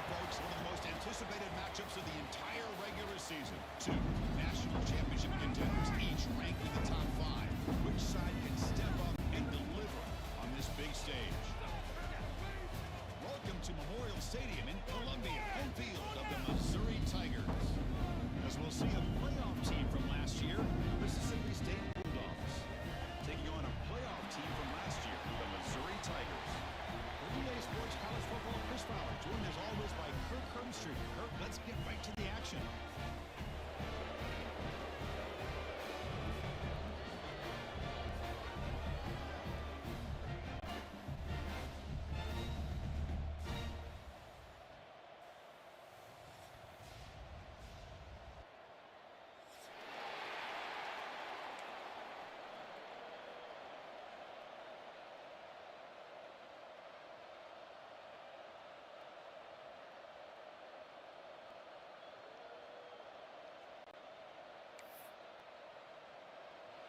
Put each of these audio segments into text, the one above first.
Folks, one of the most anticipated matchups of the entire regular season. Two national championship contenders, each ranked in the top 5. Which side can step up and deliver on this big stage? Welcome to Memorial Stadium in Columbia, home field of the Missouri Tigers. As we'll see a playoff team from last year, Mississippi State Bulldogs, taking on a playoff team from last year, the Missouri Tigers. EA Sports College Football, Chris Fowler, joined as always by Kirk Hermstreet. Kirk, let's get right to the action.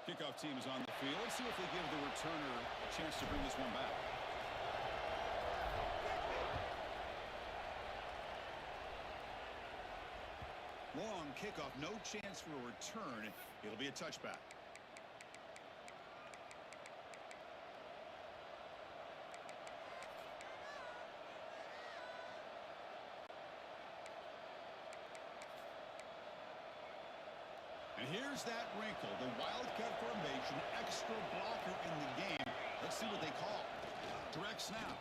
Kickoff team is on the field. Let's see if they give the returner a chance to bring this one back. Long kickoff, no chance for a return. It'll be a touchback. And here's that wrinkle, the Wildcat formation, extra blocker in the game. Let's see what they call. Direct snap.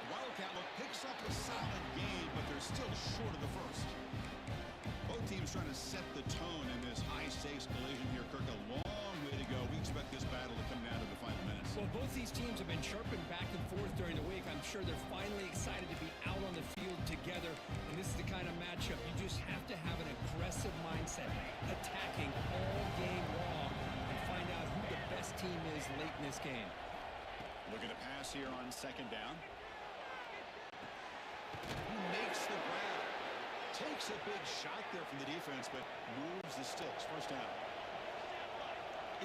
Wildcat look picks up a solid game, but they're still short of the first. Both teams trying to set the tone in this high-stakes collision here. Kirk, a long way to go. We expect this battle to come down to the final minutes. Well, both these teams have been chirping back and forth during the week. I'm sure they're finally excited to be out on the field together. And this is the kind of matchup you just have to have an aggressive mindset, attacking all game long, and find out who the best team is late in this game. Looking to pass here on second down. Who makes the grab? Takes a big shot there from the defense, but moves the sticks. First down.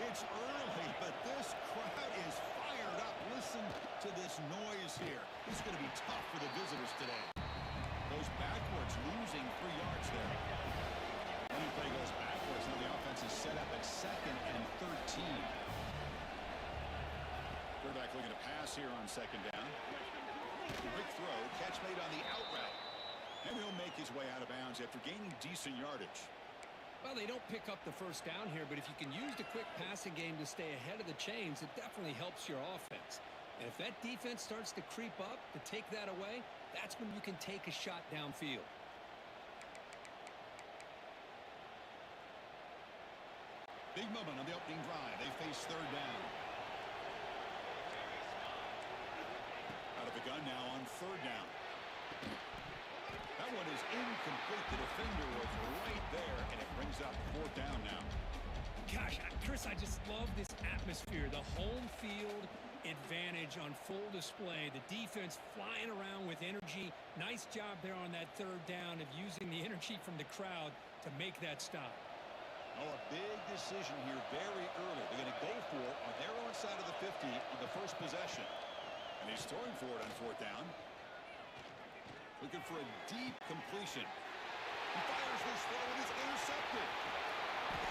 It's early, but this crowd is fired up. Listen to this noise here. This is going to be tough for the visitors today. Goes backwards, losing 3 yards there. When the play goes backwards, now the offense is set up at 2nd and 13. Quarterback looking to pass here on second down. Quick throw, catch made on the out route. And he'll make his way out of bounds after gaining decent yardage. Well, they don't pick up the first down here, but if you can use the quick passing game to stay ahead of the chains, it definitely helps your offense. And if that defense starts to creep up to take that away, that's when you can take a shot downfield. Big moment on the opening drive. They face third down. Out of the gun now on third down. That one is incomplete. The defender was right there, and it brings up fourth down now. Gosh, Chris, I just love this atmosphere. The home field advantage on full display. The defense flying around with energy. Nice job there on that third down of using the energy from the crowd to make that stop. Oh, a big decision here very early. They're going to go for it on their own side of the 50 on the first possession. And he's throwing for it on fourth down. Looking for a deep completion. He fires this throw and it's intercepted.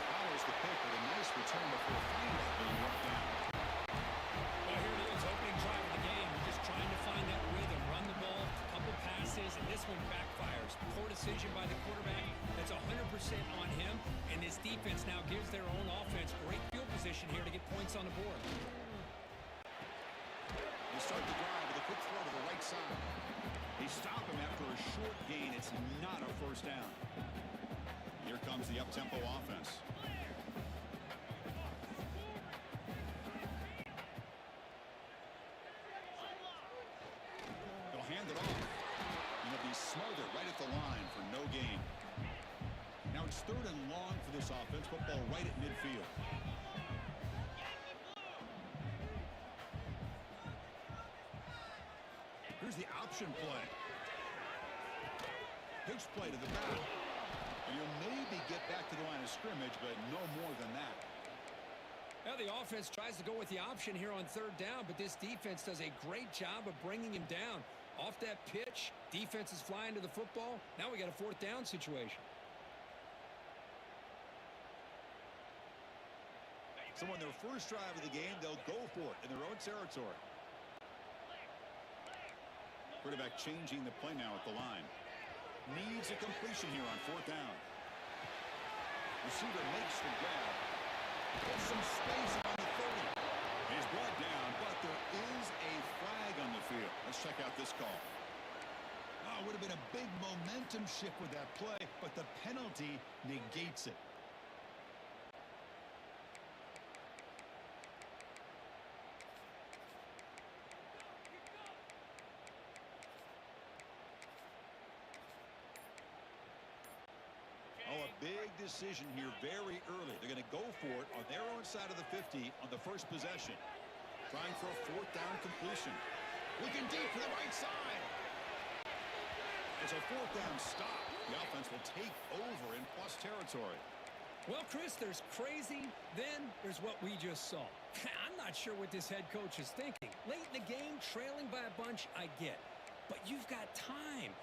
Follows the pick with a nice return before finally being brought down. Well, here it is, opening drive of the game. Just trying to find that rhythm, run the ball, a couple passes, and this one backfires. Poor decision by the quarterback. That's 100% on him, and this defense now gives their own offense great field position here to get points on the board. They start the drive with a quick throw to the right side. They stop him after a short gain. It's not a first down. Here comes the up-tempo offense. They'll hand it off. smothered right at the line for no gain. Now it's 3rd and long for this offense. Football right at midfield. Here's the option play. Pitch play to the back. And you'll maybe get back to the line of scrimmage, but no more than that. Well, the offense tries to go with the option here on 3rd down, but this defense does a great job of bringing him down. Off that pitch, defense is flying to the football. Now we got a 4th down situation. So on their first drive of the game, they'll go for it in their own territory. Quarterback changing the play now at the line. Needs a completion here on 4th down. Receiver makes the grab. Gets some space on the 30. He's brought down, but there is a flag on the field. Let's check out this call. Oh, would have been a big momentum shift with that play, but the penalty negates it. Oh, a big decision here very early. They're going to go for it on their own side of the 50 on the first possession. Trying for a 4th down completion. Looking deep for the right side. It's a 4th down stop. The offense will take over in plus territory. Well, Chris, there's crazy, then there's what we just saw. I'm not sure what this head coach is thinking. Late in the game, trailing by a bunch, I get. But you've got time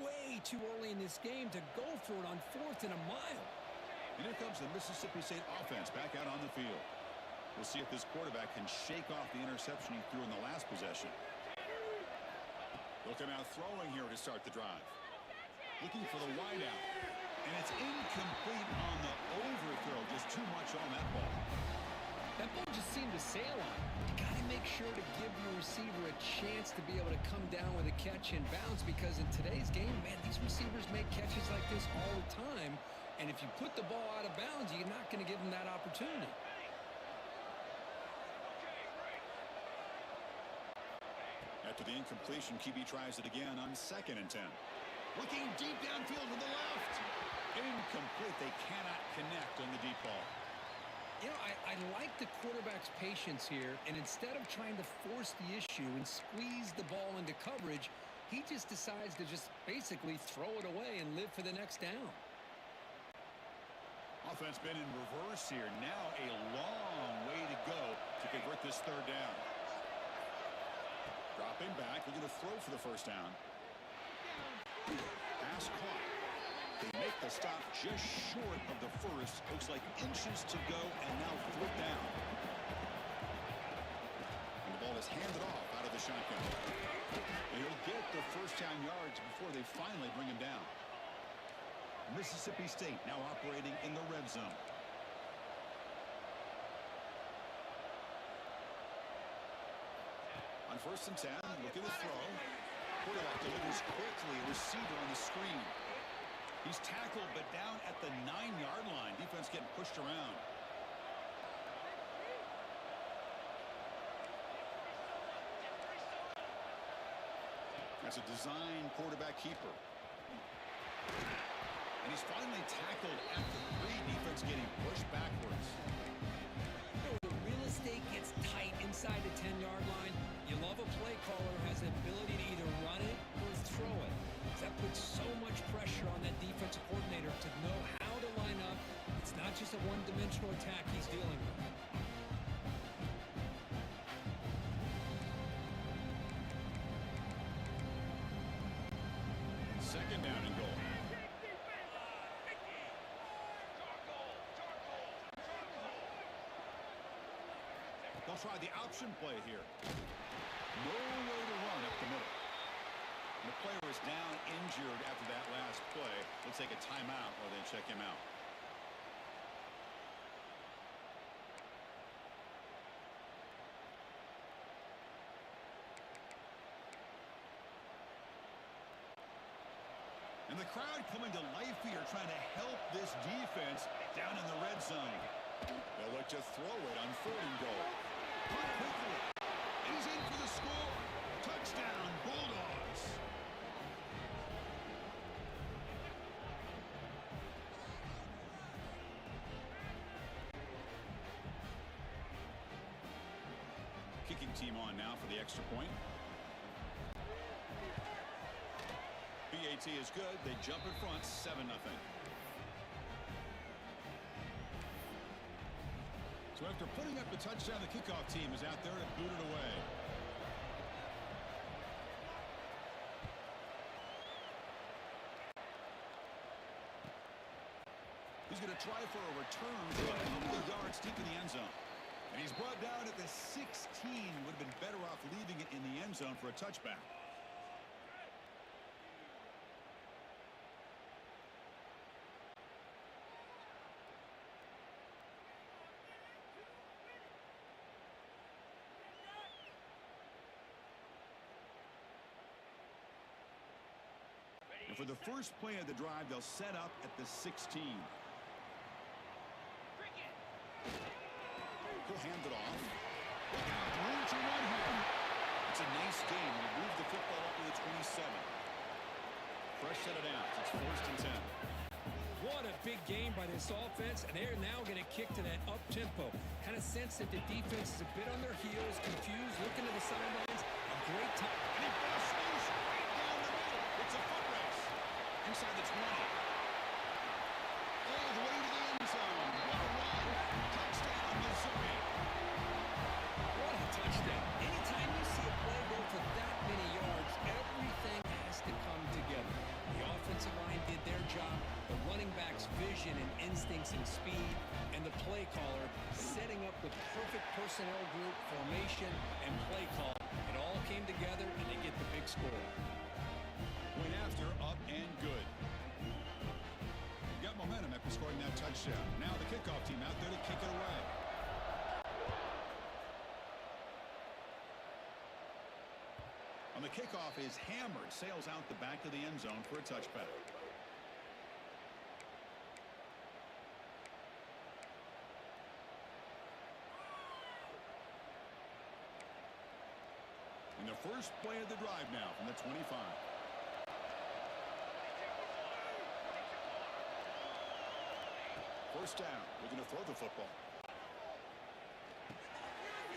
way too early in this game to go for it on 4th and a mile. And here comes the Mississippi State offense back out on the field. We'll see if this quarterback can shake off the interception he threw in the last possession. Looking out throwing here to start the drive. Looking for the wideout. And it's incomplete on the overthrow. Just too much on that ball. That ball just seemed to sail on. You got to make sure to give your receiver a chance to be able to come down with a catch and bounce, because in today's game, man, these receivers make catches like this all the time. And if you put the ball out of bounds, you're not going to give them that opportunity. After the incompletion, QB tries it again on 2nd and 10. Looking deep downfield to the left. Incomplete. They cannot connect on the deep ball. You know, I like the quarterback's patience here, and instead of trying to force the issue and squeeze the ball into coverage, he just decides to just basically throw it away and live for the next down. Offense been in reverse here. Now a long way to go to convert this 3rd down. Dropping back, looking to throw for the 1st down. Pass caught. They make the stop just short of the first. Looks like inches to go, and now 4th down. And the ball is handed off out of the shotgun. And he'll get the 1st down yards before they finally bring him down. Mississippi State now operating in the red zone. On 1st and 10, looking to throw. Quarterback delivers quickly. Receiver on the screen. He's tackled, but down at the 9-yard line. Defense getting pushed around. That's a design quarterback keeper. And he's finally tackled at the 3. Defense getting pushed backwards. The real estate gets tight inside the 10-yard line. You love a play caller who has the ability to either run it or throw it. That puts so much pressure on that defensive coordinator to know how to line up. It's not just a one-dimensional attack he's dealing with. 2nd down and goal. They'll try the option play here. No way to run up the middle. The player is down injured after that last play. We'll take a timeout or then check him out. And the crowd coming to life here, trying to help this defense down in the red zone. They'll look to throw it on 3rd and goal. Caught quickly. He's in for the score. Touchdown, Bulldogs. kicking team on now for the extra point. BAT is good. They jump in front, 7-0. So after putting up the touchdown, the kickoff team is out there to boot it away. He's going to try for a return for a couple of yards deep in the end zone. And he's brought down at the 16. Would have been better off leaving it in the end zone for a touchback. And for the first play of the drive, they'll set up at the 16. He'll hand it off. Look out, room to run here. It's a nice game. We'll move the football up to the 27. Fresh set of downs. It's 1st and 10. What a big game by this offense, and they're now going to kick to that up-tempo. Kind of sense that the defense is a bit on their heels, confused, looking to the sidelines. A great time. And he busts loose right down the middle. It's a foot race. Inside the 20. All the way to the end zone. What a run. Touchdown, Missouri. What a touchdown. Anytime you see a play go for that many yards, everything has to come together. The offensive line did their job, the running back's vision and instincts and speed, and the play caller setting up the perfect personnel group, formation, and play call. It all came together, and they get the big score. Point after, up and good. Got momentum after scoring that touchdown. Now the kickoff team out there to kick it away. On the kickoff is hammered, sails out the back of the end zone for a touchback. And the first play of the drive now from the 25. First down. We're going to throw the football.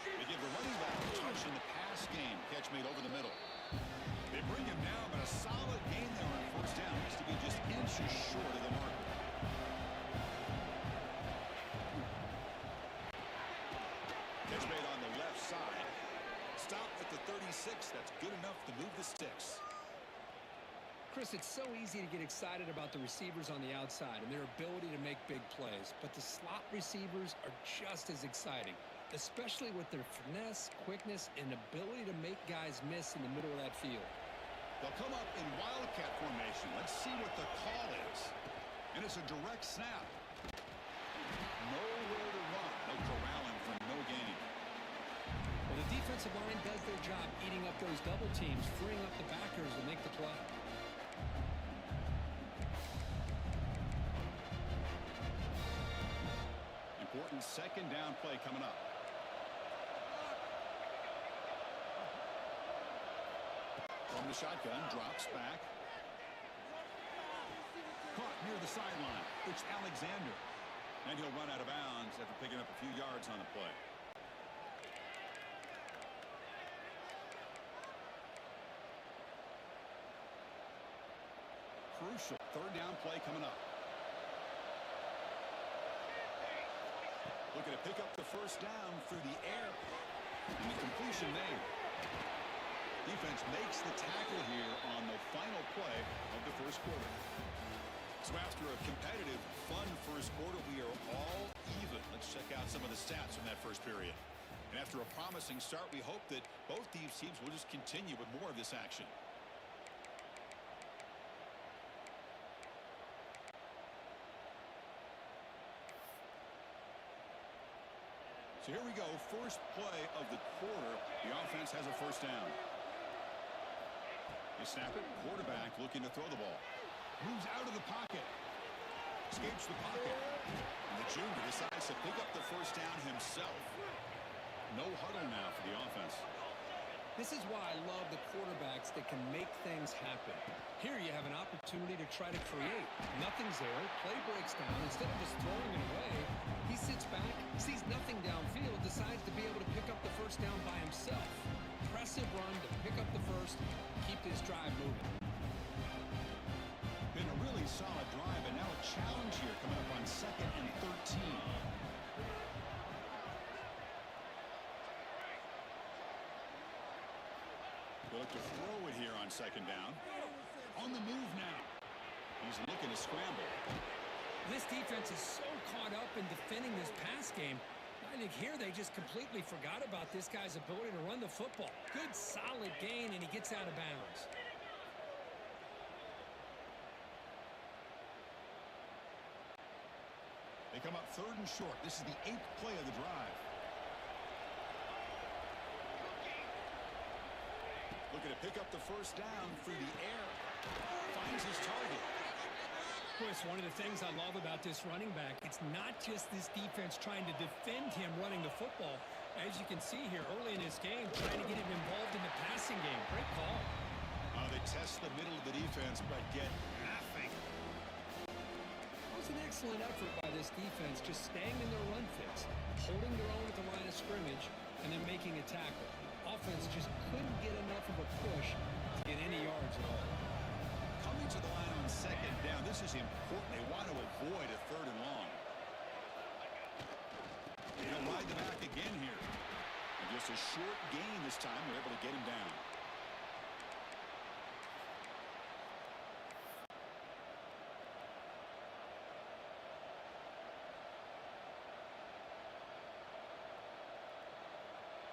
They give the running back a touch in the pass game. Catch made over the middle. They bring him down, but a solid gain there on first down. Has to be just inches short of the marker. Catch made on the left side. Stop at the 36. That's good enough to move the sticks. Chris, it's so easy to get excited about the receivers on the outside and their ability to make big plays, but the slot receivers are just as exciting, especially with their finesse, quickness, and ability to make guys miss in the middle of that field. They'll come up in wildcat formation. Let's see what the call is. And it's a direct snap. Nowhere to run. They'll corral him for no gain. Well, the defensive line does their job eating up those double teams, freeing up the backers to make the play. Important second down play coming up. From the shotgun, drops back. Caught near the sideline. It's Alexander. And he'll run out of bounds after picking up a few yards on the play. Crucial third down play coming up. Looking to pick up the first down through the air. And the completion made. Defense makes the tackle here on the final play of the first quarter. So after a competitive, fun first quarter, we are all even. Let's check out some of the stats from that first period. And after a promising start, we hope that both these teams will just continue with more of this action. So here we go, first play of the quarter. The offense has a first down. They snap it, quarterback looking to throw the ball. Moves out of the pocket. Escapes the pocket. And the junior decides to pick up the first down himself. No huddle now for the offense. This is why I love the quarterbacks that can make things happen. Here you have an opportunity to try to create. Nothing's there. Play breaks down. Instead of just throwing it away, he sits back, sees nothing downfield, decides to be able to pick up the first down by himself. Impressive run to pick up the first, keep this drive moving. Been a really solid drive, and now a challenge here coming up on 2nd and 13. They'll look to throw it here on 2nd down. On the move now. He's looking to scramble. This defense is so caught up in defending this pass game. I think here they just completely forgot about this guy's ability to run the football. Good, solid gain, and he gets out of bounds. They come up 3rd and short. This is the 8th play of the drive. Looking to pick up the first down through the air. Finds his target. Chris, one of the things I love about this running back, it's not just this defense trying to defend him running the football. As you can see here early in this game, trying to get him involved in the passing game. Great call. They test the middle of the defense, but get nothing. It was an excellent effort by this defense, just staying in their run fits, holding their own at the line of scrimmage, and then making a tackle. Offense just couldn't get enough of a push to get any yards at all. Coming to the line on 2nd down, this is important. They want to avoid a 3rd and long. They'll ride the back again here. And just a short gain this time. They're able to get him down.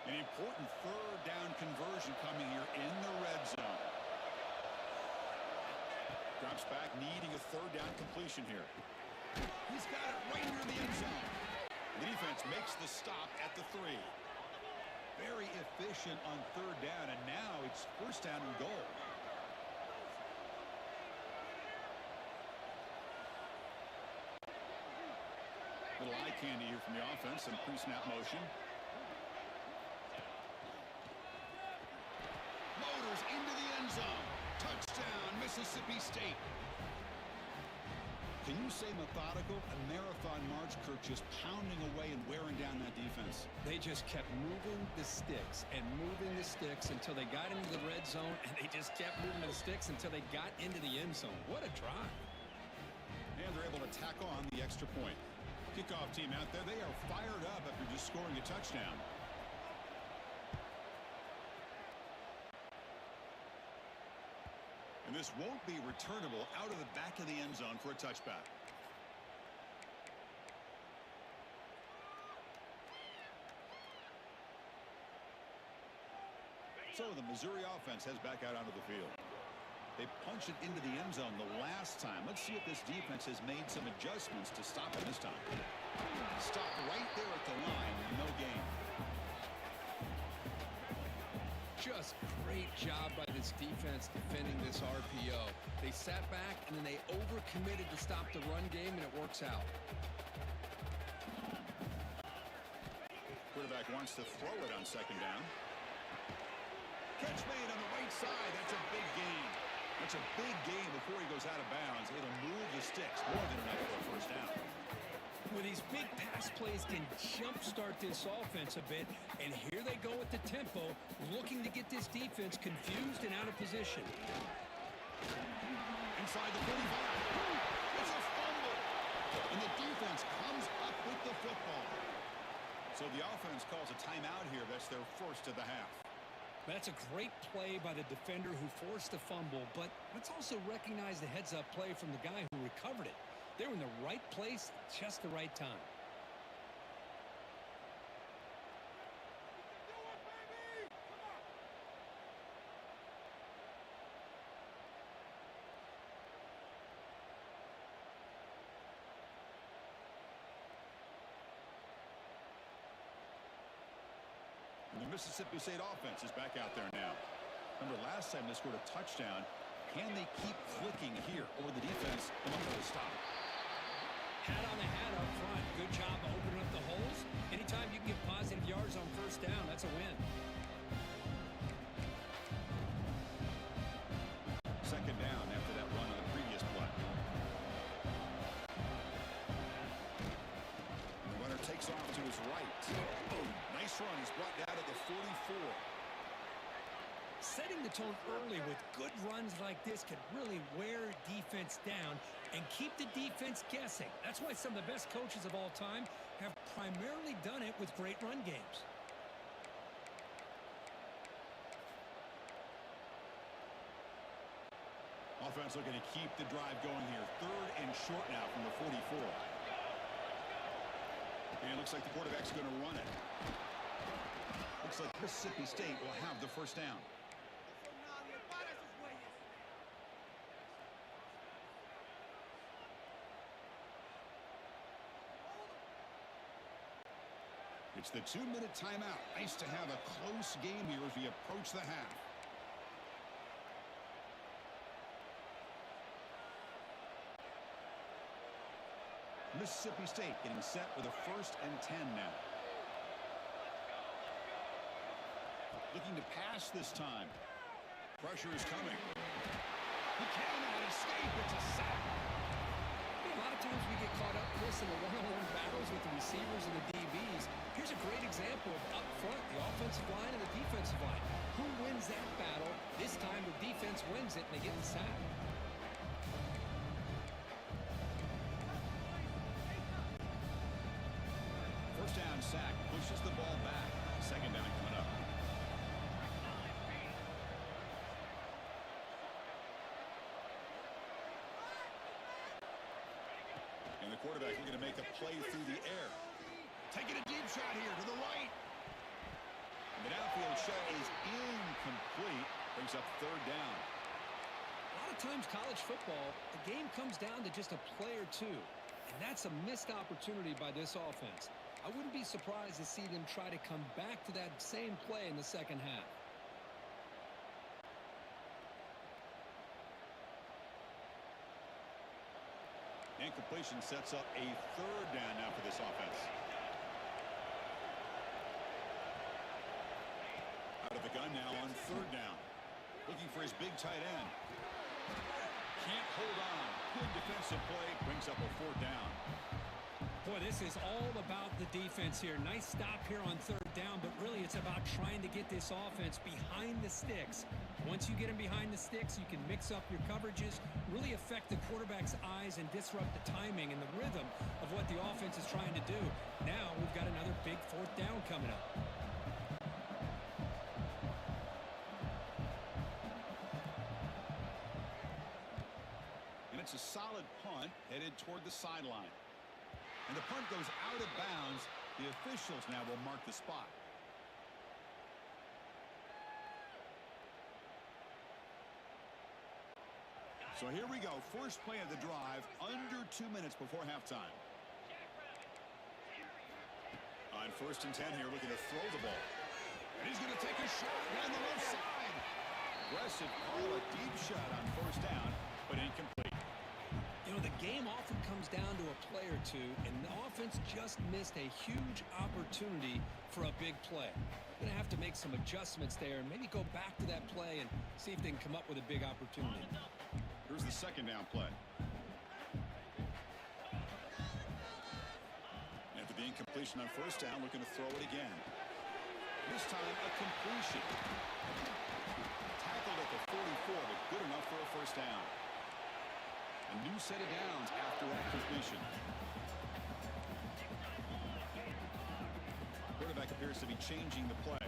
An important 3rd down conversion coming here in the red zone. Drops back, needing a 3rd down completion here. He's got it right near the end zone. The defense makes the stop at the 3. Very efficient on 3rd down, and now it's 1st down and goal. Little eye candy here from the offense, some pre-snap motion. Motors into the end zone. Touchdown, Mississippi State. Can you say methodical? A marathon march, Kirk, just pounding away and wearing down that defense. They just kept moving the sticks and moving the sticks until they got into the red zone, and they just kept moving the sticks until they got into the end zone. What a drive. And they're able to tack on the extra point. Kickoff team out there, they are fired up after just scoring a touchdown. And this won't be returnable out of the back of the end zone for a touchback. So the Missouri offense heads back out onto the field. They punch it into the end zone the last time. Let's see if this defense has made some adjustments to stop it this time. Stop right there at the line. No gain. Just great job by this defense defending this RPO. They sat back and then they overcommitted to stop the run game, and it works out. Quarterback wants to throw it on 2nd down. Catch made on the right side. That's a big gain. That's a big gain before he goes out of bounds. It'll move the sticks more than enough for a 1st down. Well, these big pass plays can jumpstart this offense a bit, and here they go with the tempo, looking to get this defense confused and out of position. Inside the 45. It's a fumble. And the defense comes up with the football. So the offense calls a timeout here. That's their 1st of the half. That's a great play by the defender who forced the fumble, but let's also recognize the heads-up play from the guy who recovered it. They were in the right place at just the right time. And the Mississippi State offense is back out there now. Remember, last time they scored a touchdown. Can they keep clicking here, or the defense will not to stop? Hat on the hat up front. Good job opening up the holes. Anytime you can get positive yards on 1st down, that's a win. run. He's brought down at the 44. Setting the tone early with good runs like this can really wear defense down and keep the defense guessing. That's why some of the best coaches of all time have primarily done it with great run games. Offense looking to keep the drive going here. 3rd and short now from the 44. And it looks like the quarterback's going to run it. Looks like Mississippi State will have the first down. It's the 2-minute timeout. Nice to have a close game here as we approach the half. Mississippi State getting set with a 1st and 10 now. Looking to pass this time. Pressure is coming. He cannot escape. It's a sack. A lot of times we get caught up, Chris, in the one-on-one battles with the receivers and the DBs. Here's a great example of up front, the offensive line and the defensive line. Who wins that battle? This time the defense wins it and they get the sack. First down sack, pushes the ball back. 2nd down coming up. And the quarterback looking to make a play through the air. Taking a deep shot here to the right. And the downfield shot is incomplete. Brings up 3rd down. A lot of times college football, the game comes down to just a play or two. And that's a missed opportunity by this offense. I wouldn't be surprised to see them try to come back to that same play in the second half. Incompletion sets up a 3rd down now for this offense. Out of the gun now on 3rd down. Looking for his big tight end. Can't hold on. Good defensive play. Brings up a 4th down. Boy, this is all about the defense here. Nice stop here on 3rd down, but really it's about trying to get this offense behind the sticks. Once you get them behind the sticks, you can mix up your coverages, really affect the quarterback's eyes and disrupt the timing and the rhythm of what the offense is trying to do. Now we've got another big 4th down coming up. And it's a solid punt headed toward the sideline. And the punt goes out of bounds. The officials now will mark the spot. So here we go. First play of the drive, under 2 minutes before halftime. On 1st and 10 here, looking to throw the ball. And he's going to take a shot down the left side. Aggressive call, a deep shot on 1st down, but incomplete. You know, the game often comes down to a play or two, and the offense just missed a huge opportunity for a big play. Going to have to make some adjustments there and maybe go back to that play and see if they can come up with a big opportunity. Here's the 2nd down play. After the incompletion on 1st down, looking to throw it again. This time, a completion. Tackled at the 44, but good enough for a 1st down. A new set of downs after that completion. Quarterback appears to be changing the play.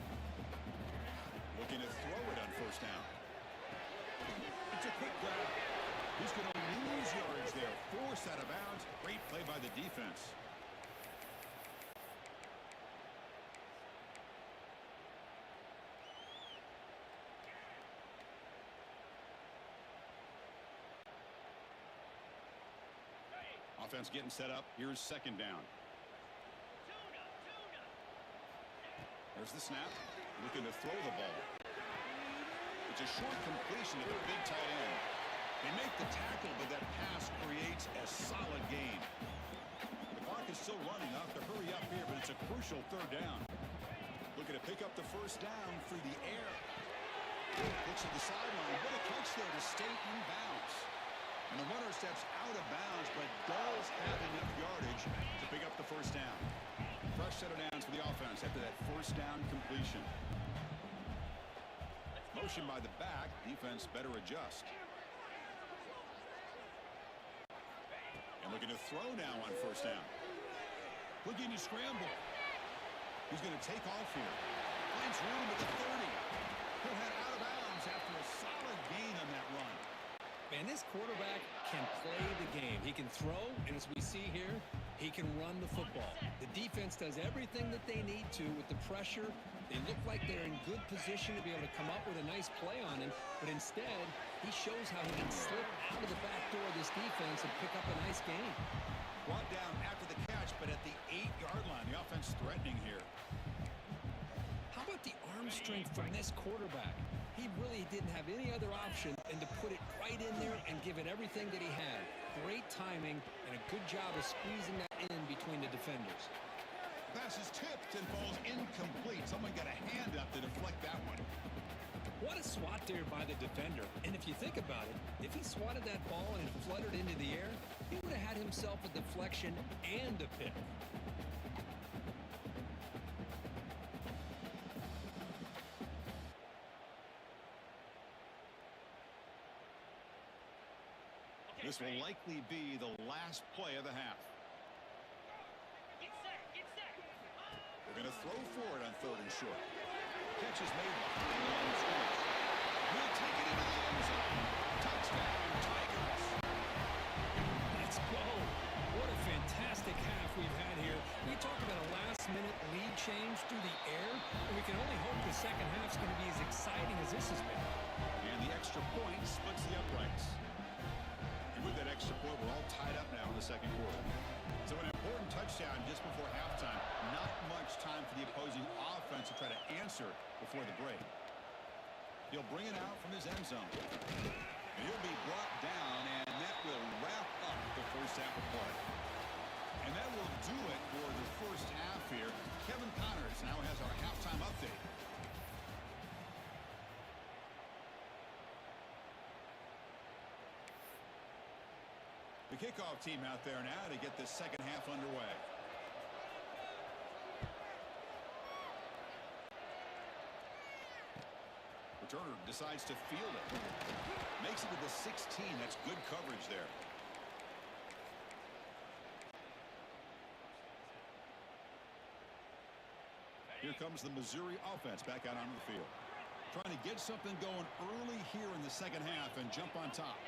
Looking to throw it on 1st down. It's a quick grab. He's going to lose yardage there. Forced out of bounds. Great play by the defense. Offense getting set up. Here's 2nd down. There's the snap. Looking to throw the ball. It's a short completion to the big tight end. They make the tackle, but that pass creates a solid gain. The clock is still running. I'll have to hurry up here, but it's a crucial 3rd down. Looking to pick up the 1st down through the air. Looks at the sideline. What a catch there to stay in bounds. And the runner steps out of bounds, but does have enough yardage to pick up the 1st down. fresh set of downs for the offense after that first down completion. Motion by the back. Defense better adjust. And looking to throw now on first down. Looking to scramble. He's going to take off here. Finds room at the 30. He'll head out of bounds after a solid gain on that run. Man, this quarterback can play the game. He can throw, and as we see here, he can run the football. The defense does everything that they need to with the pressure. They look like they're in good position to be able to come up with a nice play on him, but instead, he shows how he can slip out of the back door of this defense and pick up a nice gain. Brought down after the catch, but at the 8-yard line, the offense threatening here. How about the arm strength from this quarterback? He really didn't have any other option than to put it right in there and give it everything that he had. Great timing and a good job of squeezing that in between the defenders. Pass is tipped and falls incomplete. Someone got a hand up to deflect that one. What a swat there by the defender. And if you think about it, if he swatted that ball and it fluttered into the air, he would have had himself a deflection and a pick. This will likely be the last play of the half. They're going to throw for it on 3rd and short. Catch is made behind the line of scrimmage. He'll take it into the end zone. Touchdown, Tigers. Let's go. What a fantastic half we've had here. We talked about a last-minute lead change through the air, and we can only hope the second half's going to be as exciting as this has been. And the extra point splits the uprights. With that extra point, we're all tied up now in the second quarter. So an important touchdown just before halftime. Not much time for the opposing offense to try to answer before the break. He'll bring it out from his end zone. And he'll be brought down, and that will wrap up the first half of play. And that will do it for the first half here. Kevin Connors now has our halftime update. The kickoff team out there now to get this second half underway. Returner decides to field it. Makes it to the 16. That's good coverage there. Here comes the Missouri offense back out onto the field. Trying to get something going early here in the second half and jump on top.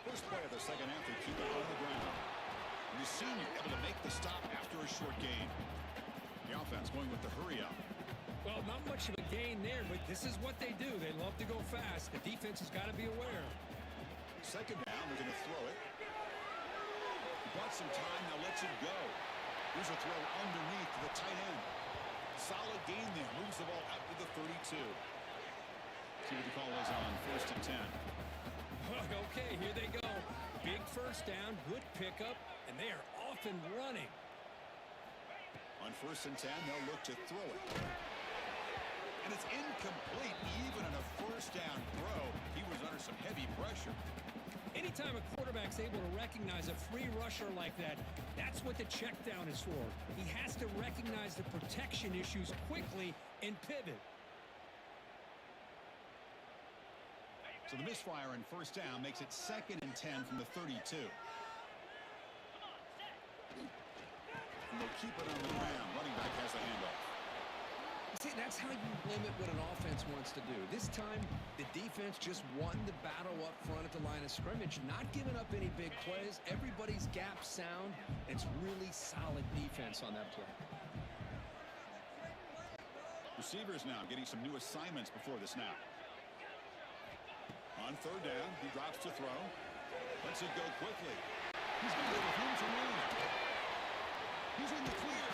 First play of the second half, they keep it on the ground. And the senior able to make the stop after a short gain. The offense going with the hurry up. Well, not much of a gain there, but this is what they do. They love to go fast. The defense has got to be aware. Second down, they're going to throw it. Bought some time, now lets it go. Here's a throw underneath to the tight end. Solid gain there. Moves the ball out to the 32. See what the call is on 1st and 10. Okay, here they go. Big first down, good pickup, and they are off and running. On 1st and 10, they'll look to throw it. And it's incomplete, even on a first down throw. He was under some heavy pressure. Anytime a quarterback's able to recognize a free rusher like that, that's what the check down is for. He has to recognize the protection issues quickly and pivot. So the misfire on first down makes it 2nd and 10 from the 32. And they'll keep it on the ground. Running back has the handoff. See, that's how you limit what an offense wants to do. This time, the defense just won the battle up front at the line of scrimmage, not giving up any big plays. Everybody's gap sound. It's really solid defense on that play. Receivers now getting some new assignments before the snap. On 3rd down, he drops to throw. Lets it go quickly. He's going to go with room to run. He's in the clear.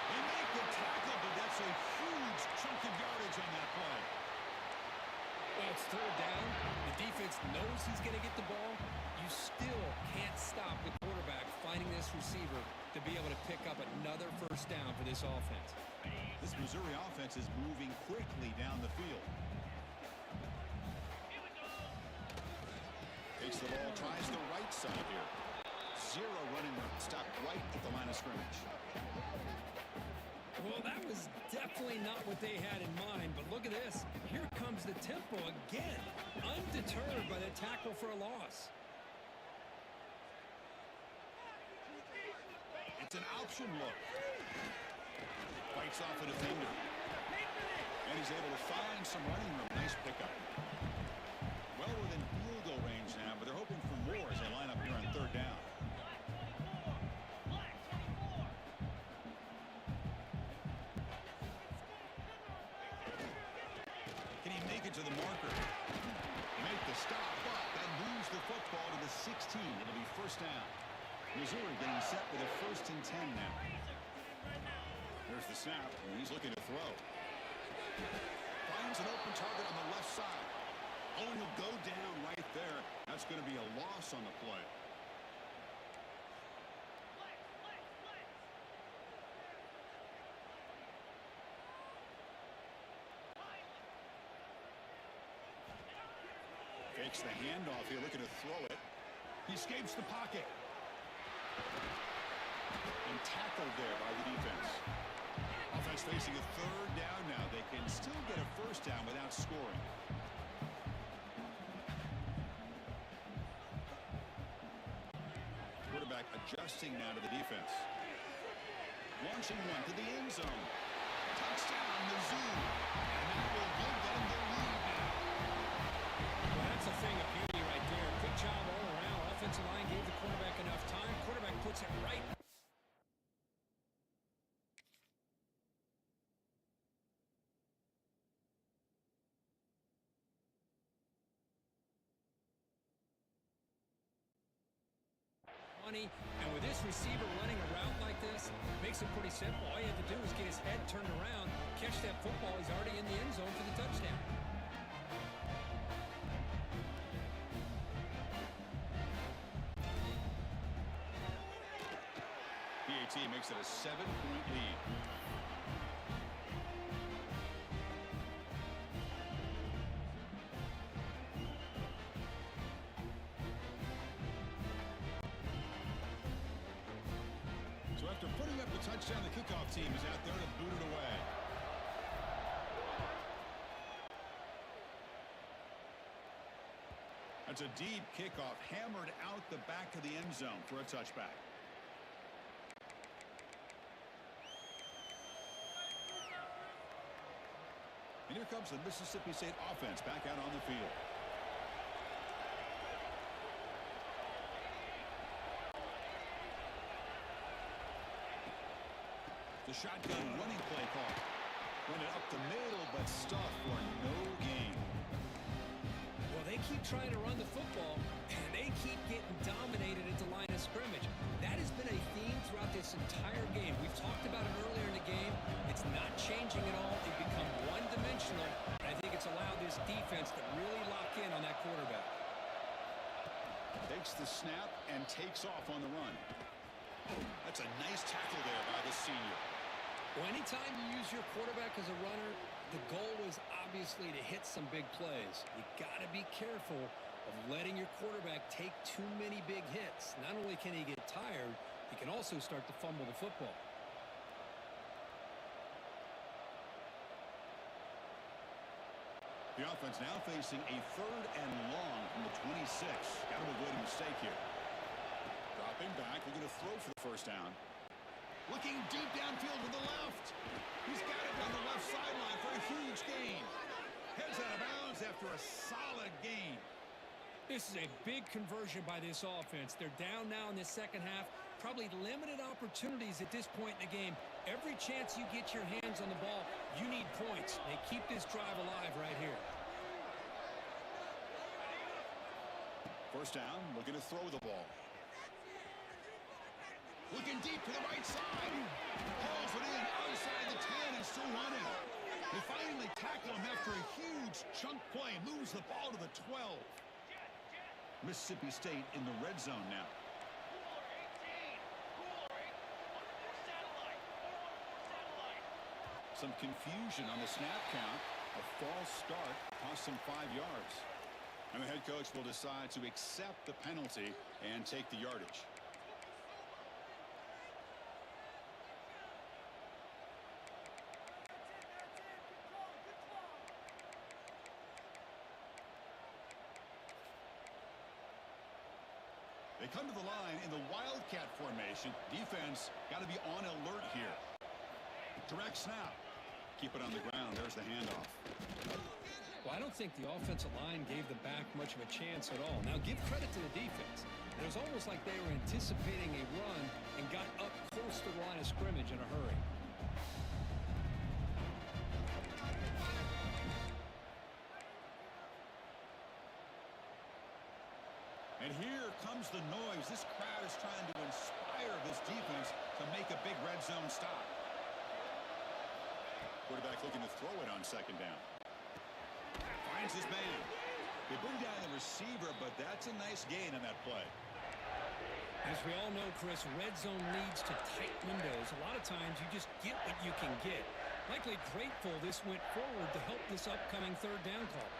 They make the tackle, but that's a huge chunk of yardage on that play. Well, it's 3rd down. The defense knows he's going to get the ball. You still can't stop the quarterback finding this receiver to be able to pick up another first down for this offense. This Missouri offense is moving quickly down the field. Takes the ball, tries the right side here. Zero running room. Stopped right at the line of scrimmage. Well, that was definitely not what they had in mind, but look at this. Here comes the tempo again, undeterred by the tackle for a loss. It's an option look. Fights off a defender. And he's able to find some running room. Nice pickup. Well within field goal range now, but they're hoping for more as they line up here on third down. Can he make it to the marker? Make the stop, but that moves the football to the 16. It'll be first down. Missouri getting set with a 1st and 10 now. There's the snap, and he's looking to throw. Finds an open target on the left side. Oh, he'll go down right there. That's going to be a loss on the play. Fakes the handoff here, looking to throw it. He escapes the pocket. And tackled there by the defense. Offense facing a third down now. They can still get a first down without scoring. Quarterback adjusting now to the defense. Launching one to the end zone. Touchdown, Mizzou. And that will give them the lead now. Well, that's a thing of beauty right there. Good job all around. Offensive line gave the quarterback enough time. Quarterback puts it right. And with this receiver running a route like this, makes it pretty simple. All you have to do is get his head turned around, catch that football. He's already in the end zone for the touchdown. PAT makes it a 7-point lead. So after putting up the touchdown, the kickoff team is out there to boot it away. That's a deep kickoff, hammered out the back of the end zone for a touchback. And here comes the Mississippi State offense back out on the field. The shotgun running play call. Run it up the middle, but stuffed for no gain. Well, they keep trying to run the football, and they keep getting dominated at the line of scrimmage. That has been a theme throughout this entire game. We've talked about it earlier in the game. It's not changing at all. They've become one-dimensional. I think it's allowed this defense to really lock in on that quarterback. Takes the snap and takes off on the run. That's a nice tackle there by the senior. Well, anytime you use your quarterback as a runner, the goal is obviously to hit some big plays. You got to be careful of letting your quarterback take too many big hits. Not only can he get tired, he can also start to fumble the football. The offense now facing a 3rd and long from the 26. Got to avoid a mistake here. Dropping back, looking to throw for the first down. Looking deep downfield to the left. He's got it on the left sideline for a huge gain. Heads out of bounds after a solid gain. This is a big conversion by this offense. They're down now in the second half. Probably limited opportunities at this point in the game. Every chance you get your hands on the ball, you need points. They keep this drive alive right here. First down, looking to throw the ball. Looking deep to the right side. Hauls it in outside the 10 and still running. They finally tackle him after a huge chunk play. Moves the ball to the 12. Mississippi State in the red zone now. Some confusion on the snap count. A false start cost him 5 yards. And the head coach will decide to accept the penalty and take the yardage. They come to the line in the Wildcat formation. Defense got to be on alert here. Direct snap. Keep it on the ground. There's the handoff. Well, I don't think the offensive line gave the back much of a chance at all. Now, give credit to the defense. It was almost like they were anticipating a run and got up close to the line of scrimmage in a hurry. And here comes the noise. This crowd is trying to inspire this defense to make a big red zone stop. Quarterback looking to throw it on second down. Finds his man. They bring down the receiver, but that's a nice gain on that play. As we all know, Chris, red zone leads to tight windows. A lot of times you just get what you can get. Likely grateful this went forward to help this upcoming third down call.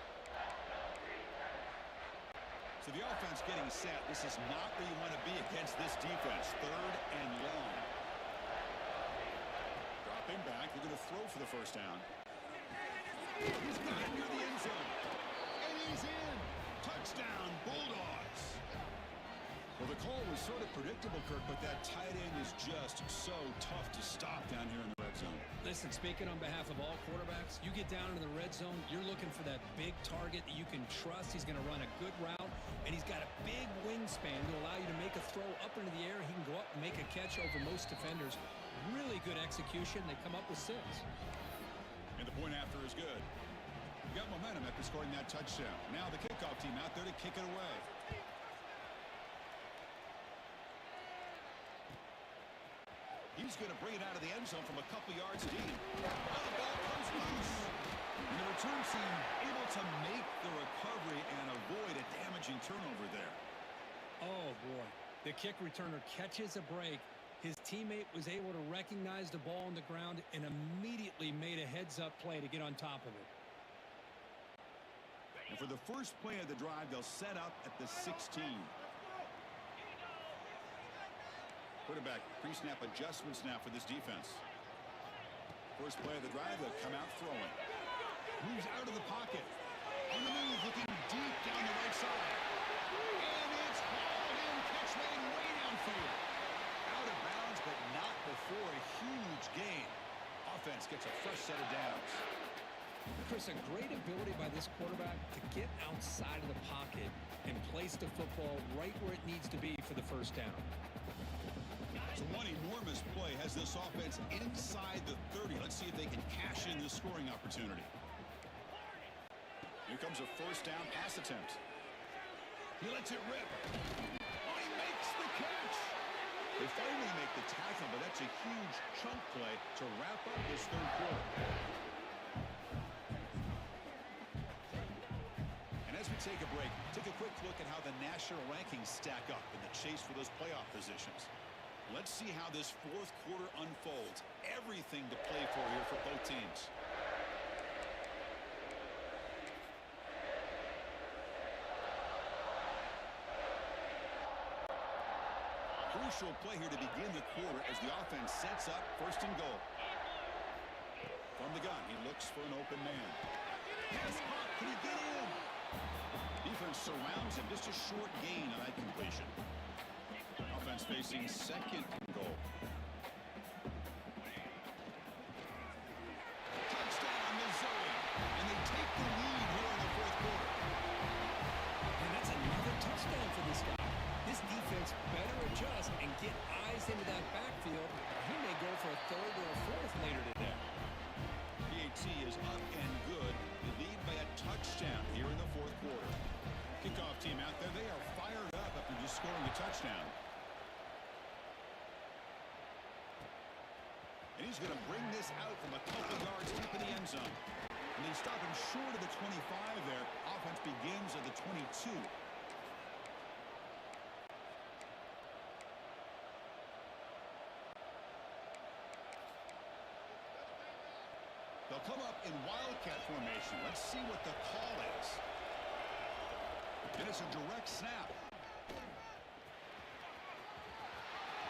So the offense getting set. This is not where you want to be against this defense. Third and long. Dropping back. They're going to throw for the first down. He's got it near the end zone. And he's in. Touchdown, Bulldogs. Well, the call was sort of predictable, Kirk, but that tight end is just so tough to stop down here in the red zone. Listen, speaking on behalf of all quarterbacks, you get down into the red zone, you're looking for that big target that you can trust. He's going to run a good route, and he's got a big wingspan to allow you to make a throw up into the air. He can go up and make a catch over most defenders. Really good execution. They come up with 6. And the point after is good. Got momentum after scoring that touchdown. Now the kickoff team out there to kick it away. He's going to bring it out of the end zone from a couple yards deep. Now the ball comes loose. And the return team able to make the recovery and avoid a damaging turnover there. Oh, boy. The kick returner catches a break. His teammate was able to recognize the ball on the ground and immediately made a heads-up play to get on top of it. And for the first play of the drive, they'll set up at the 16. Quarterback pre-snap adjustments now for this defense. First play of the drive, they'll come out throwing. Moves out of the pocket. On the move, looking deep down the right side. And it's hauled in. Catch made way downfield. Out of bounds, but not before a huge gain. Offense gets a fresh set of downs. Chris, a great ability by this quarterback to get outside of the pocket and place the football right where it needs to be for the first down. So one enormous play has this offense inside the 30. Let's see if they can cash in this scoring opportunity. Here comes a first down pass attempt. He lets it rip. Oh, he makes the catch. They finally make the tackle, but that's a huge chunk play to wrap up this third quarter. And as we take a break, take a quick look at how the national rankings stack up in the chase for those playoff positions. Let's see how this fourth quarter unfolds. Everything to play for here for both teams. Crucial play here to begin the quarter as the offense sets up first and goal. From the gun, he looks for an open man. Pass caught. Can he get in? Defense surrounds him. Just a short gain on that completion. Offense facing second and goal. Touchdown, Missouri. And they take the lead here in the fourth quarter. And that's another touchdown for this guy. This defense better adjust and get eyes into that backfield. He may go for a third or a fourth later today. PAT is up and good. They lead by a touchdown here in the fourth quarter. Kickoff team out there. They are fired up after just scoring a touchdown. And he's going to bring this out from a couple yards deep in the end zone. And they stop him short of the 25 there. Offense begins at the 22. They'll come up in Wildcat formation. Let's see what the call is. And it's a direct snap.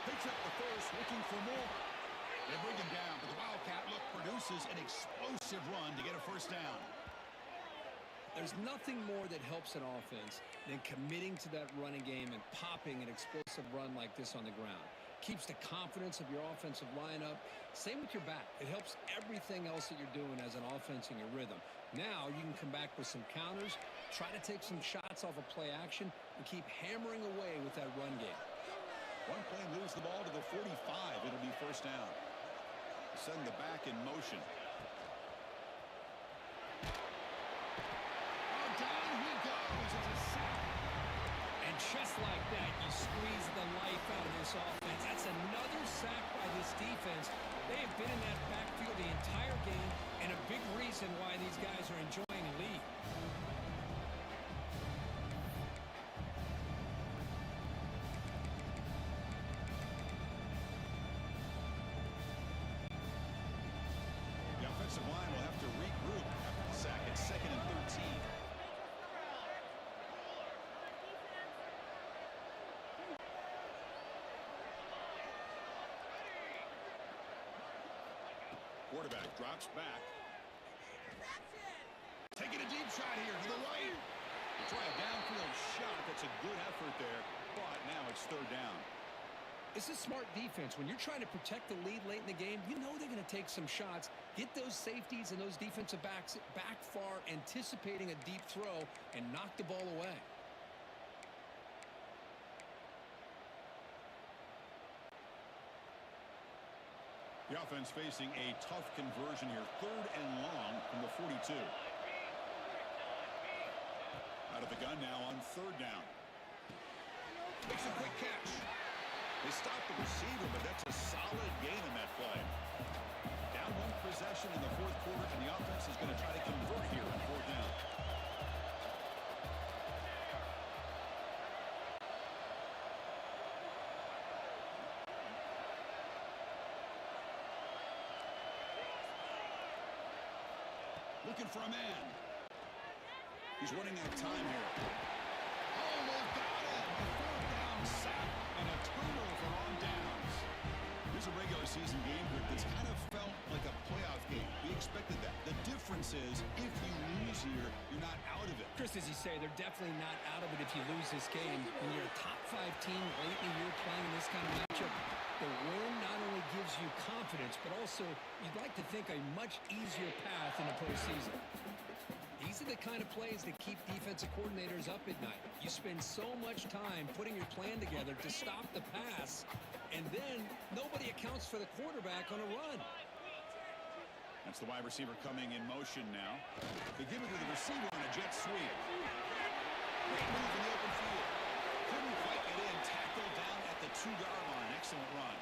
Picks up the first, looking for more. They bring him down, but the Wildcat look produces an explosive run to get a first down. There's nothing more that helps an offense than committing to that running game and popping an explosive run like this on the ground. Keeps the confidence of your offensive lineup. Same with your back. It helps everything else that you're doing as an offense in your rhythm. Now you can come back with some counters, try to take some shots off of play action, and keep hammering away with that run game. One play moves the ball to the 45. It'll be first down. Send the back in motion. And just like that, you squeeze the life out of this offense. That's another sack by this defense. They have been in that backfield the entire game, and a big reason why these guys are enjoying a lead. The offensive line will have to regroup after the sack at 2nd and 13. Quarterback drops back. Taking a deep shot here to the right. They try a downfield shot. That's a good effort there, but now it's 3rd down. It's a smart defense. When you're trying to protect the lead late in the game, you know they're going to take some shots, get those safeties and those defensive backs back far, anticipating a deep throw, and knock the ball away. The offense facing a tough conversion here. 3rd and long from the 42. Out of the gun now on 3rd down. Makes a quick catch. They stop the receiver, but that's a solid gain in that play. Down 1 possession in the 4th quarter, and the offense is going to try to convert here on 4th down. Looking for a man. He's running out of time here. Oh, well, got it. A 4th down sack and a turnover on downs. Here's a regular season game group that's kind of felt like a playoff game. We expected that. The difference is if you lose here, you're not out of it. Chris, as you say, they're definitely not out of it if you lose this game. When you're a top 5 team late in the year playing this kind of matchup, the win not only gives you confidence, but also you'd like to think a much easier path in the postseason. These are the kind of plays that keep defensive coordinators up at night. You spend so much time putting your plan together to stop the pass, and then nobody accounts for the quarterback on a run. That's the wide receiver coming in motion now. They give it to the receiver on a jet sweep. Great move in the open field. Couldn't quite get in. Tackled down at the 2-yard line. Excellent run.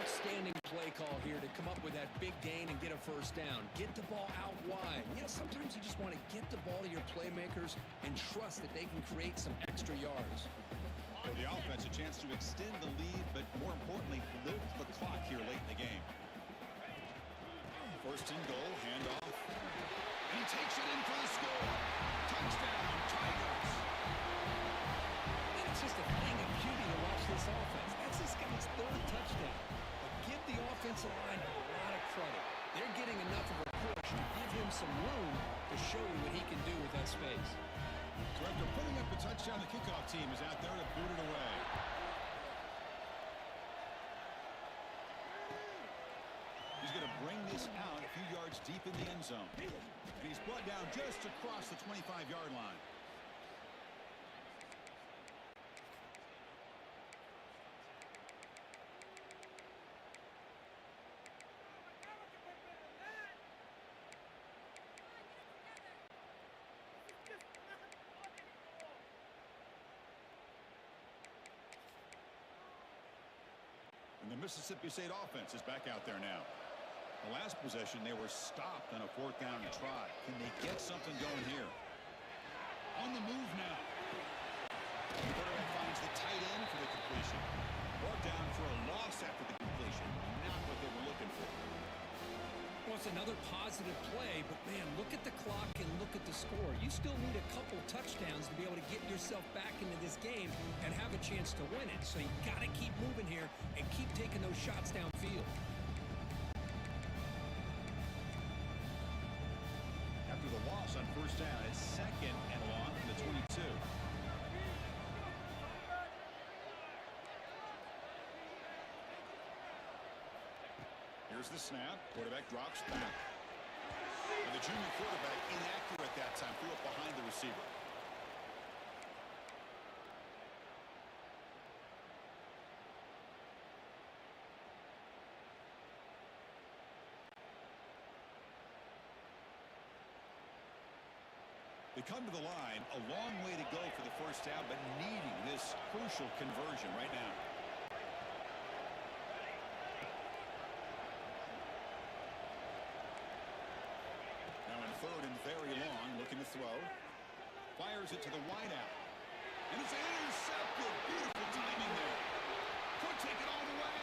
Outstanding play call here to come up with that big gain and get a first down. Get the ball out wide. You know, sometimes you just want to get the ball to your playmakers and trust that they can create some extra yards. For the offense, a chance to extend the lead, but more importantly, live the clock here late in the game. 1st and goal, handoff. And he takes it in for the score. Touchdown, Tigers. It's just a thing of beauty to watch this offense. That's this guy's 3rd touchdown. But give the offensive line a lot of credit. They're getting enough of a push to give him some room to show you what he can do with that space. So after putting up a touchdown, the kickoff team is out there to boot it away. He's going to bring this out a few yards deep in the end zone. And he's brought down just across the 25-yard line. And the Mississippi State offense is back out there now. The last possession, they were stopped on a 4th down and try. Can they get something going here? On the move now. The quarterback finds the tight end for the completion. Brought down for a loss after the completion. Not what they were looking for. Well, it's another positive play, but man, look at the clock and look at the score. You still need a couple touchdowns to be able to get yourself back into this game and have a chance to win it. So you got to keep moving here and keep taking those shots downfield. After the loss on first down. It's second and long from the 22. Here's the snap. Quarterback drops back. And the junior quarterback inaccurate that time. Threw it behind the receiver. They come to the line, a long way to go for the first down, but needing this crucial conversion right now. Now in third and very long, looking to throw. Fires it to the wideout. And it's intercepted. Beautiful timing there. Could take it all the way.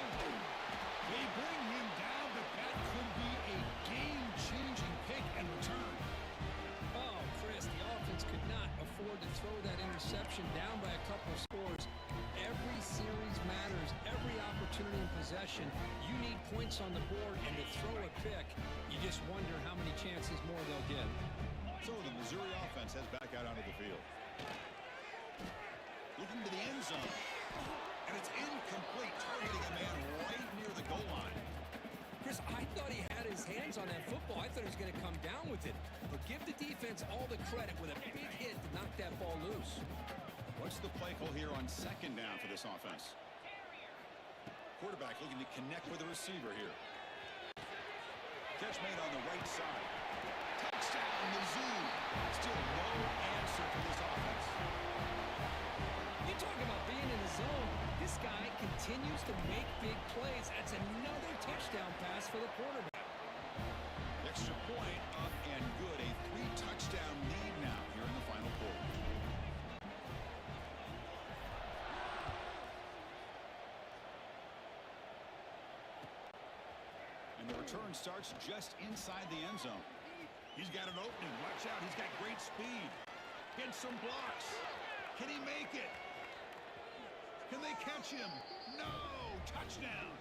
They bring him down, but that could be a game-changing pick and return. Oh, Chris, the offense could not afford to throw that interception down by a couple of scores. Every series matters. Every opportunity in possession. You need points on the board, and to throw a pick, you just wonder how many chances more they'll get. So the Missouri offense heads back out onto the field. Looking to the end zone. And it's incomplete, targeting a man right near the goal line. Chris, I thought he had his hands on that football. I thought he was going to come down with it. But give the defense all the credit with a big hit to knock that ball loose. What's the play call here on second down for this offense? Quarterback looking to connect with the receiver here. Catch made on the right side. Touchdown, Mizzou. Still no answer for this offense. You talk about being in the zone. This guy continues to make big plays. That's another touchdown pass for the quarterback. Extra point up and good. A 3-touchdown lead now here in the final quarter. And the return starts just inside the end zone. He's got an opening. Watch out. He's got great speed. Hits some blocks. Can he make it? Can they catch him? No! Touchdown!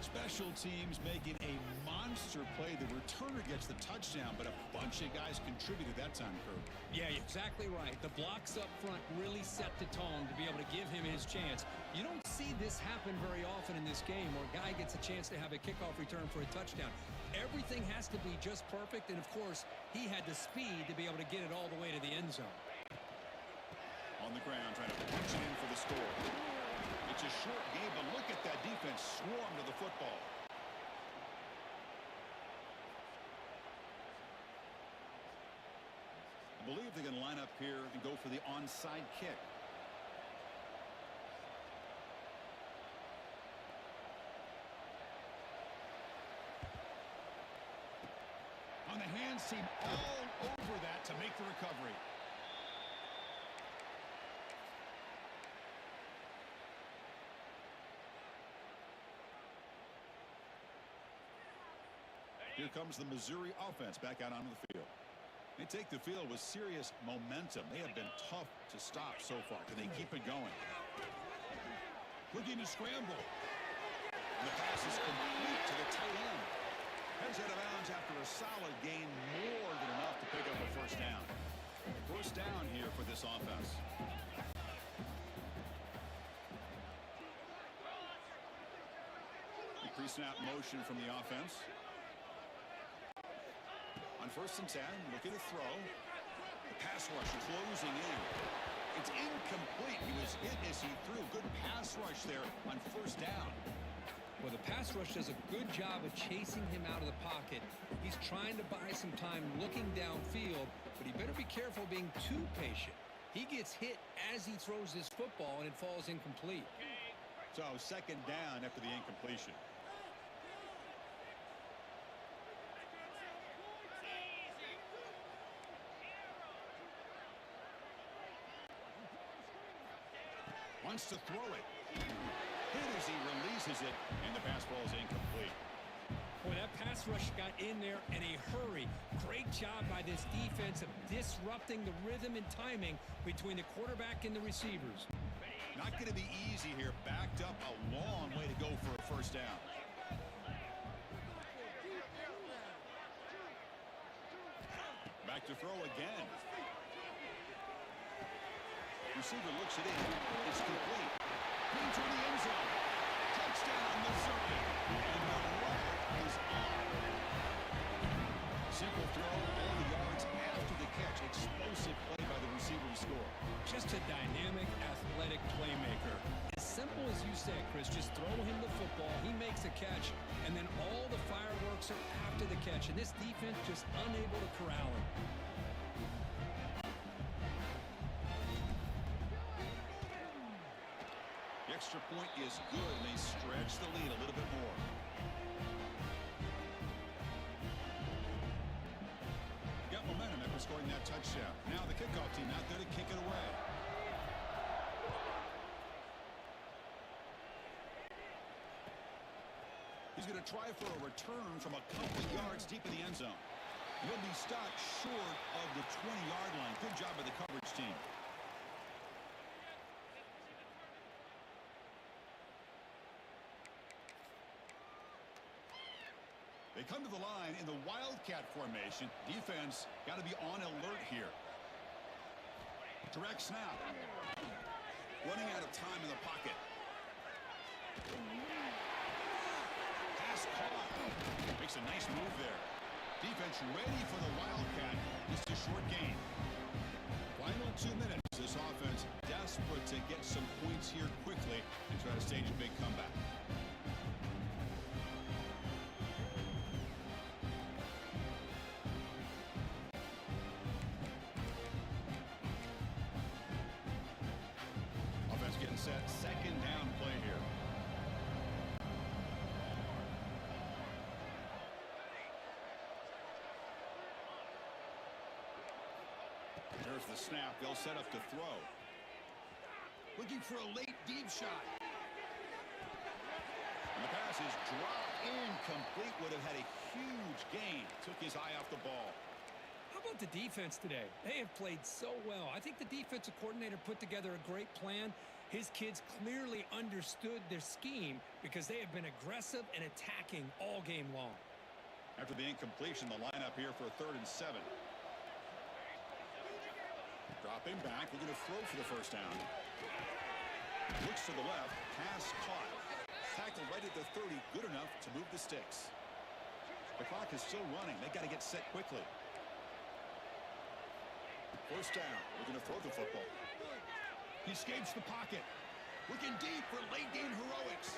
Special teams making a monster play. The returner gets the touchdown, but a bunch of guys contributed that time, Kurt. Yeah, exactly right. The blocks up front really set the tone to be able to give him his chance. You don't see this happen very often in this game where a guy gets a chance to have a kickoff return for a touchdown. Everything has to be just perfect, and of course, he had the speed to be able to get it all the way to the end zone. On the ground, trying to punch it in for the score. It's a short game, but look at that defense swarm to the football. I believe they're going to line up here and go for the onside kick. On the hands team, all over that to make the recovery. Here comes the Missouri offense back out onto the field. They take the field with serious momentum. They have been tough to stop so far. Can they keep it going? Looking to scramble. And the pass is complete to the tight end. Heads out of bounds after a solid gain, more than enough to pick up a first down. First down here for this offense. The pre-snap motion from the offense. On 1st and 10, looking to throw. The pass rush closing in. It's incomplete. He was hit as he threw. Good pass rush there on 1st down. Well, the pass rush does a good job of chasing him out of the pocket. He's trying to buy some time looking downfield, but he better be careful being too patient. He gets hit as he throws this football, and it falls incomplete. So 2nd down after the incompletion. Wants to throw it. Hit as he releases it, and the pass ball is incomplete. Boy, that pass rush got in there in a hurry. Great job by this defense of disrupting the rhythm and timing between the quarterback and the receivers. Not going to be easy here. Backed up a long way to go for a first down. Back to throw again. Receiver looks it in. It's complete. Into the end zone. Touchdown, Missouri. And the roll is on. Simple throw, all the yards after the catch. Explosive play by the receiver to score. Just a dynamic, athletic playmaker. As simple as you said, Chris, just throw him the football, he makes a catch, and then all the fireworks are after the catch. And this defense just unable to corral him. The extra point is good, and they stretch the lead a little bit more. Got momentum after scoring that touchdown. Now the kickoff team out there to kick it away. He's going to try for a return from a couple of yards deep in the end zone. He'll be stopped short of the 20-yard line. Good job by the coverage team. They come to the line in the Wildcat formation. Defense got to be on alert here. Direct snap. Running out of time in the pocket. Pass caught. Makes a nice move there. Defense ready for the Wildcat. Just a short gain. Final 2 minutes. This offense desperate to get some points here quickly and try to stage a big comeback. Set second down play here. There's the snap. They'll set up to throw. Looking for a late deep shot. And the pass is dropped incomplete. Would have had a huge gain. Took his eye off the ball. How about the defense today? They have played so well. I think the defensive coordinator put together a great plan. His kids clearly understood their scheme because they have been aggressive and attacking all game long. After the incompletion, the lineup here for a 3rd and 7. Dropping back, we're going to throw for the first down. Looks to the left, pass caught. Tackle right at the 30, good enough to move the sticks. The clock is still running. They got to get set quickly. First down, we're going to throw the football. He escapes the pocket. Looking deep for late game heroics.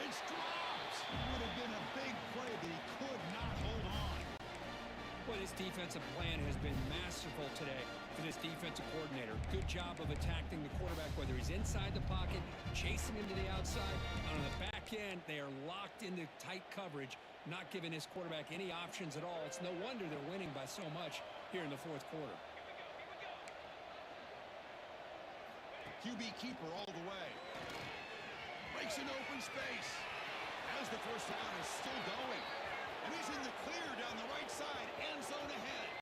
It's dropped. Would have been a big play, but he could not hold on. Well, this defensive plan has been masterful today for this defensive coordinator. Good job of attacking the quarterback, whether he's inside the pocket, chasing him to the outside. On the back end, they are locked into tight coverage, not giving his quarterback any options at all. It's no wonder they're winning by so much here in the 4th quarter. QB keeper all the way. Breaks an open space. As the first down is still going. And he's in the clear down the right side. End zone ahead.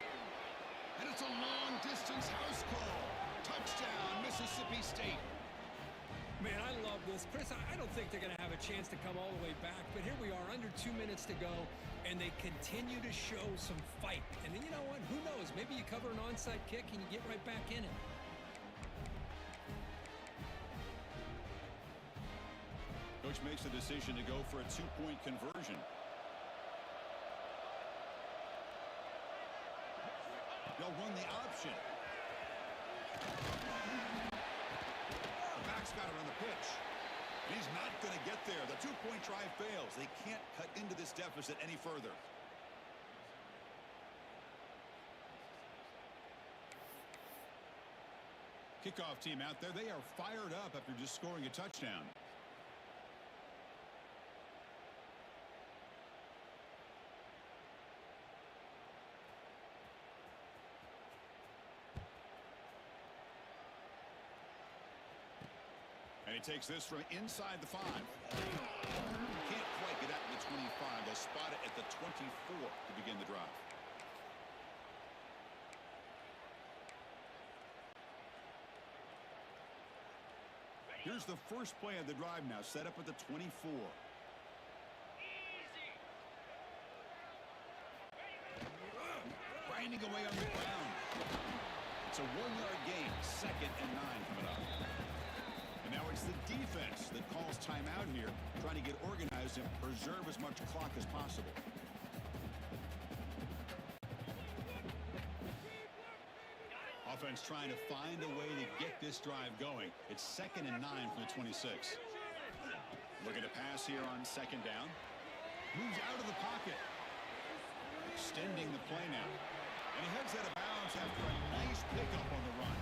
And it's a long-distance house call. Touchdown, Mississippi State. Man, I love this. Chris, I don't think they're going to have a chance to come all the way back. But here we are, under 2 minutes to go. And they continue to show some fight. And then you know what? Who knows? Maybe you cover an onside kick and you get right back in it. Coach makes the decision to go for a 2-point conversion. They'll run the option. The back's got it on the pitch. And he's not going to get there. The 2-point try fails. They can't cut into this deficit any further. Kickoff team out there. They are fired up after just scoring a touchdown. And he takes this from inside the 5. Can't quite get out to the 25. They'll spot it at the 24 to begin the drive. Here's the first play of the drive now, set up at the 24. finding a way on the ground. It's a 1-yard gain, 2nd and 9 coming up. And now it's the defense that calls timeout here, trying to get organized and preserve as much clock as possible. Offense trying to find a way to get this drive going. It's 2nd and 9 from the 26. Looking to pass here on 2nd down. Moves out of the pocket. Extending the play now. And he heads out of bounds after a nice pickup on the run.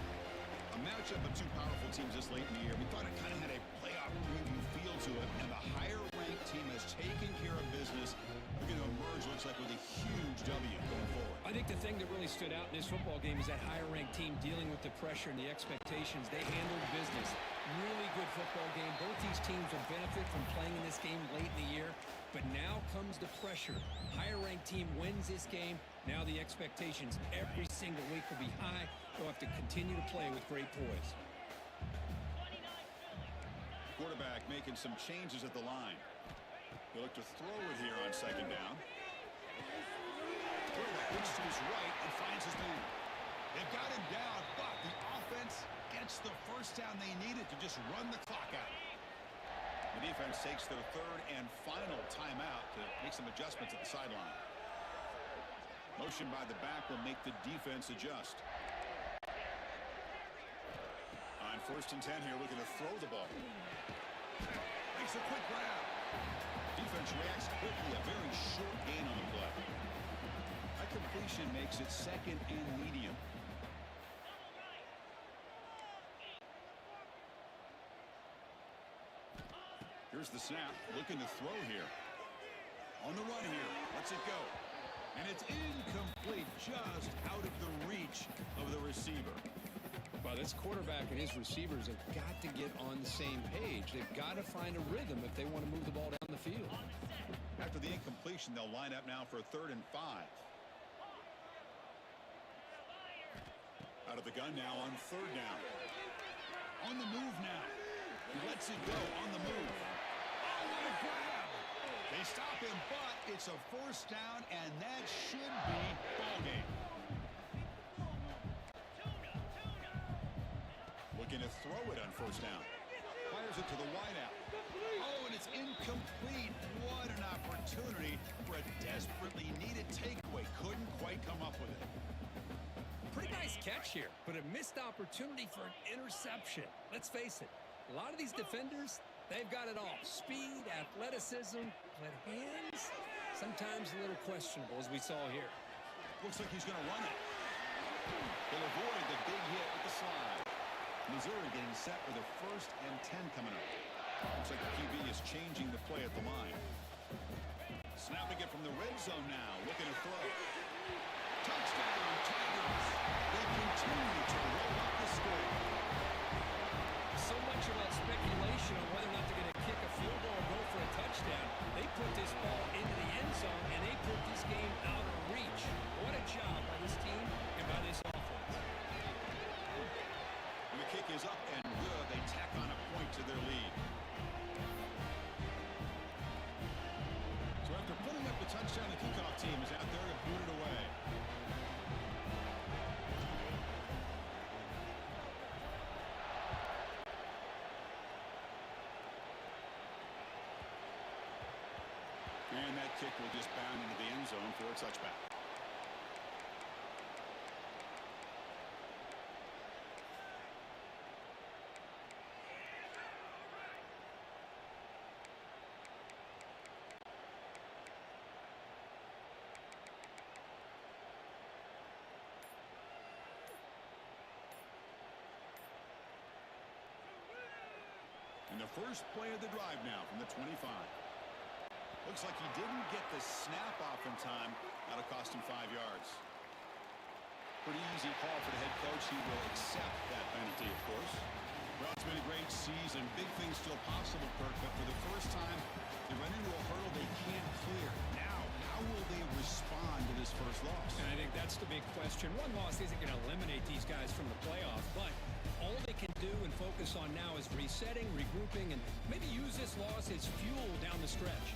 A matchup of two powerful teams this late in the year. We thought it kind of had a playoff preview feel to it, and the higher-ranked team has taken care of business. We're going to emerge, looks like, with a huge W going forward. I think the thing that really stood out in this football game is that higher-ranked team dealing with the pressure and the expectations. They handled business. Really good football game. Both these teams will benefit from playing in this game late in the year, but now comes the pressure. Higher-ranked team wins this game. Now the expectations every single week will be high. They'll have to continue to play with great poise. Quarterback making some changes at the line. He'll look to throw it here on 2nd down. Quarterback looks to his right and finds his man. They've got him down, but the offense gets the first down they needed to just run the clock out. The defense takes their 3rd and final timeout to make some adjustments at the sideline. Motion by the back will make the defense adjust. On 1st and 10 here, looking to throw the ball. Makes a quick grab. Defense reacts quickly, a very short gain on the play. A completion makes it 2nd and medium. Here's the snap, looking to throw here. On the run here, lets it go. And it's incomplete, just out of the reach of the receiver. Well, this quarterback and his receivers have got to get on the same page. They've got to find a rhythm if they want to move the ball down the field. After the incompletion, they'll line up now for a 3rd and 5. Out of the gun now on 3rd down. On the move now. He lets it go on the move. Oh, what a grab! They stop him, but it's a 1st down, and that should be ball game. Looking to throw it on 1st down. Fires it to the wideout. Oh, and it's incomplete. What an opportunity for a desperately needed takeaway. Couldn't quite come up with it. Pretty nice catch here, but a missed opportunity for an interception. Let's face it, a lot of these defenders, they've got it all. Speed, athleticism, but hands, sometimes a little questionable, as we saw here. Looks like he's going to run it. They'll avoid the big hit with the slide. Missouri getting set with a 1st and 10 coming up. Looks like the QB is changing the play at the line. Snapping it from the red zone now, looking to throw. Touchdown, Tigers. They continue to roll up the score. So much about speculation on whether or not they're going to kick a field goal or go for a touchdown. They put this ball into the end zone, and they put this game out of reach. What a job by this team and by this offense. And the kick is up and good. They tack on a point to their lead. So after putting up the touchdown, the kickoff team is out there to boot it away. And that kick will just bound into the end zone for a touchback. And the first play of the drive now from the 25. Looks like he didn't get the snap off in time. That'll cost him 5 yards. Pretty easy call for the head coach. He will accept that penalty, of course. Well, it's been a great season. Big things still possible, Kirk, but for the first time, they run into a hurdle they can't clear. Now, how will they respond to this first loss? And I think that's the big question. One loss isn't going to eliminate these guys from the playoffs, but all they can do and focus on now is resetting, regrouping, and maybe use this loss as fuel down the stretch.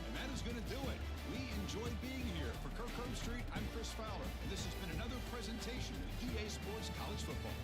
And that is going to do it. We enjoyed being here. For Kirk Street, I'm Chris Fowler. This has been another presentation of EA Sports College Football.